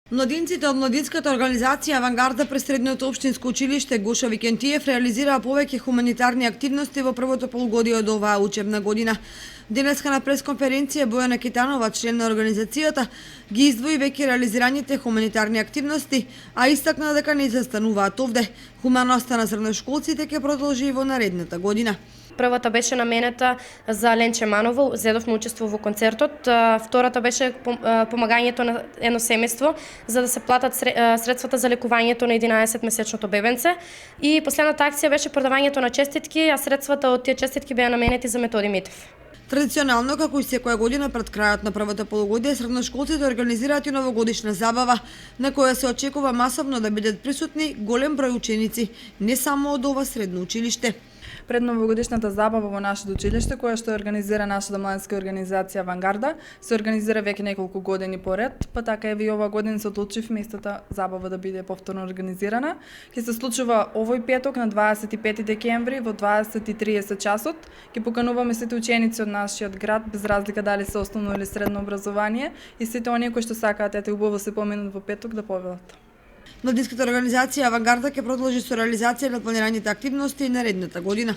Младинците од младинската организација Авангарда при Средното општинско училиште Гоша Викентиев реализираа повеќе хуманитарни активности во првото полугодие од оваа учебна година. Денеска на пресконференција Бојана Китанова, член на организацијата, ги издвои веќе реализираните хуманитарни активности, а истакна дека не застануваат овде. Хуманоста на средношколците ќе продолжи и во наредната година. Првата беше наменета за Ленче Маново, зедовме учество во концертот. Втората беше помагањето на едно семејство за да се платат средствата за лекувањето на 11-месечното бебенце. И последната акција беше продавањето на честитки, а средствата од тие честитки беа наменети за Методи Митев. Традиционално, како и секоја година пред крајот на првото полугодие, средношколците организираат и новогодишна забава, на која се очекува масовно да бидат присутни голем број ученици, не само од ова средно училиште. Пред новогодишната забава во нашето училиште, која што организира нашата младинска организација Авангарда, се организира веќе неколку години поред, па така и оваа година се одлучивме истата забава да биде повторно организирана. Ќе се случува овој петок на 25 декември во 20:30 часот. Ќе покануваме сите ученици од нашиот град, без разлика дали се основно или средно образование, и сите оние кои што сакаат ете убаво се поминат во петок да повелат. Младинската организација Авангарда ќе продолжи со реализација на планираните активности наредната година.